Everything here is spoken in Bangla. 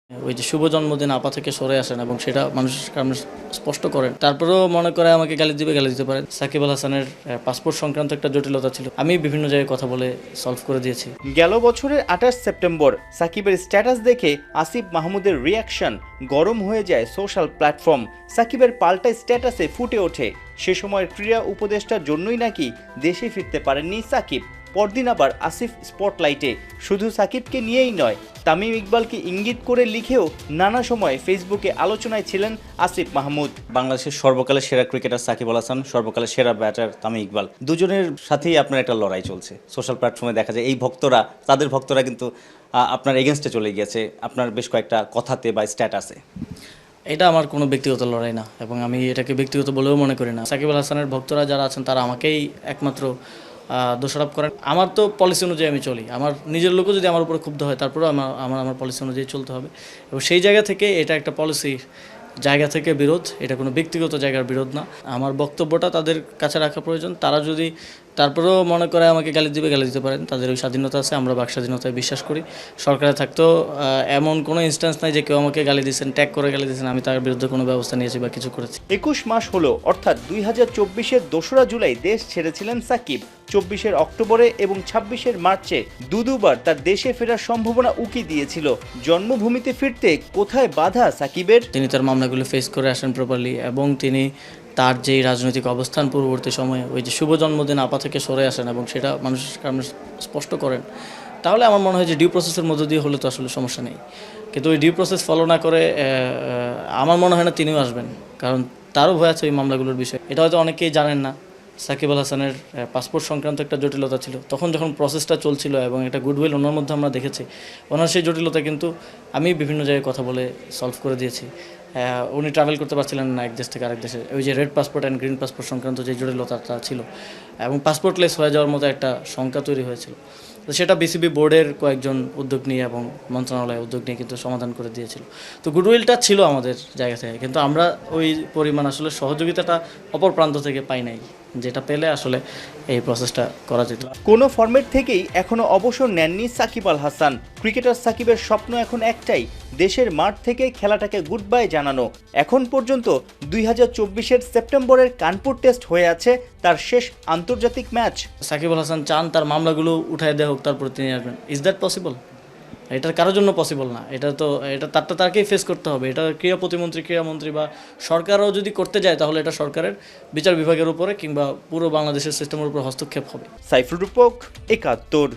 ওই যে শুভ জন্মদিন আপা থেকে সরে আসেন এবং সেটা মানুষের সামনে স্পষ্ট করেন, তারপরেও মনে করে আমাকে গালি দিতে পারেন। সাকিব আল হাসানের পাসপোর্ট সংক্রান্ত একটা জটিলতা ছিল, আমি বিভিন্ন জায়গায় কথা বলে সলভ করে দিয়েছি। গেল বছরের 28 সেপ্টেম্বর সাকিবের স্ট্যাটাস দেখে আসিফ মাহমুদের রিয়াকশন গরম হয়ে যায় সোশ্যাল প্ল্যাটফর্ম। সাকিবের পাল্টা স্ট্যাটাসে ফুটে ওঠে সে সময়ের ক্রীড়া উপদেষ্টার জন্যই নাকি দেশে ফিরতে পারেননি সাকিব। পরদিন আবার আসিফ স্পটলাইটে, শুধু সাকিবকে নিয়েই নয়, তামিম ইকবালকে ইঙ্গিত করে লিখেও নানা সময় ফেসবুকে আলোচনায় ছিলেন আসিফ মাহমুদ। বাংলাদেশের সর্বকালের সেরা ক্রিকেটার সাকিব আল হাসান, সর্বকালের সেরা ব্যাটার তামিম ইকবাল, দুজনের সাথেই আপনার একটা লড়াই চলছে। সোশ্যাল প্ল্যাটফর্মে দেখা যায় এই ভক্তরা, তাদের ভক্তরা কিন্তু আপনার এগেনস্টে চলে গিয়েছে আপনার বেশ কয়েকটা কথাতে বা স্ট্যাটাসে। এটা আমার কোনো ব্যক্তিগত লড়াই না এবং আমি এটাকে ব্যক্তিগত বলেও মনে করি না। সাকিব আল হাসানের ভক্তরা যারা আছেন তারা আমাকেই একমাত্র দোষারোপ করেন। আমার তো পলিসি অনুযায়ী আমি চলি, আমার নিজের লোকও যদি আমার উপরে ক্ষুব্ধ হয় তারপরেও আমার পলিসি অনুযায়ী চলতে হবে এবং সেই জায়গা থেকে এটা একটা পলিসির জায়গা থেকে বিরোধ, এটা কোনো ব্যক্তিগত জায়গার বিরোধ না। আমার বক্তব্যটা তাদের কাছে রাখা প্রয়োজন। তারা যদি তারপরেও মনে করে আমাকে গালি দিতে পারেন, তাদের ওই স্বাধীনতা আছে। আমরা বাক স্বাধীনতায় বিশ্বাস করি। সরকারে থাকতেও এমন কোনো ইনস্ট্যান্স নাই যে কেউ আমাকে গালি দিয়েছেন, ট্যাগ করে গালি দিয়েছেন, আমি তার বিরুদ্ধে কোনো ব্যবস্থা নিয়েছি বা কিছু করেছি। 21 মাস হলো, অর্থাৎ 2024-এর 2রা জুলাই দেশ ছেড়েছিলেন সাকিব। 24-এর অক্টোবরে এবং 26-এর মার্চে দুবার তার দেশে ফেরার সম্ভাবনা উকি দিয়েছিল। জন্মভূমিতে ফিরতে কোথায় বাধা সাকিবের? তিনি তার মামলাগুলো ফেস করে আসেন প্রপারলি এবং তিনি তার যেই রাজনৈতিক অবস্থান পূর্ববর্তী সময়ে ওই যে শুভ জন্মদিন আপা থেকে সরে আসেন এবং সেটা মানুষের সামনে স্পষ্ট করেন, তাহলে আমার মনে হয় যে ডিউ প্রসেসের মধ্য দিয়ে হলে তো আসলে সমস্যা নেই। কিন্তু ওই ডিউ প্রসেস ফলো না করে আমার মনে হয় না তিনিও আসবেন, কারণ তারও ভয় আছে ওই মামলাগুলোর বিষয়ে। এটা হয়তো অনেকেই জানেন না, সাকিব আল হাসানের পাসপোর্ট সংক্রান্ত একটা জটিলতা ছিল। তখন যখন প্রসেসটা চলছিল এবং একটা গুডউইল ওনার মধ্যে আমরা দেখেছি, ওনার সেই জটিলতা কিন্তু আমি বিভিন্ন জায়গায় কথা বলে সলভ করে দিয়েছি। উনি ট্রাভেল করতে পারছিলেন না এক দেশ থেকে আরেক দেশে, ওই যে red passport and green passport সংক্রান্ত যে জটিলতাটা ছিল এবং পাসপোর্টলেস হয়ে যাওয়ার মতো একটা শঙ্কা তৈরি হয়েছিল। তো সেটা বিসিবি বোর্ডের কয়েকজন উদ্যোগ নিয়ে এবং মন্ত্রণালয় উদ্যোগ নিয়ে কিন্তু সমাধান করে দিয়েছিল। তো গুডউইলটা ছিল আমাদের জায়গা থেকে, কিন্তু আমরা ওই পরিমাণ আসলে সহযোগিতাটা অপর প্রান্ত থেকে পাই নাই, যেটা পেলে আসলে এই প্রসেসটা করা যেত। কোনো ফরম্যাট থেকেই এখনো অবসর নেননি সাকিব আল হাসান। ক্রিকেটার সাকিবের স্বপ্ন এখন একটাই, দেশের মাঠ থেকে খেলাটাকে গুড বাই জানানো। এখন পর্যন্ত 2024-এর সেপ্টেম্বরের কানপুর টেস্ট হয়ে আছে তার শেষ আন্তর্জাতিক ম্যাচ। সাকিব আল হাসান চান তার মামলাগুলো উঠায় দেওয়া হোক, তারপরে তিনি আসবেন। Is that possible? এটা কারোর জন্য পসিবল না। এটা তারকেই ফেস করতে হবে। এটা ক্রীড়া প্রতিমন্ত্রী, ক্রীড়ামন্ত্রী বা সরকারও যদি করতে যায় তাহলে এটা সরকারের বিচার বিভাগের উপরে কিংবা পুরো বাংলাদেশের সিস্টেমের উপর হস্তক্ষেপ হবে। সাইফুল রূপক, 71।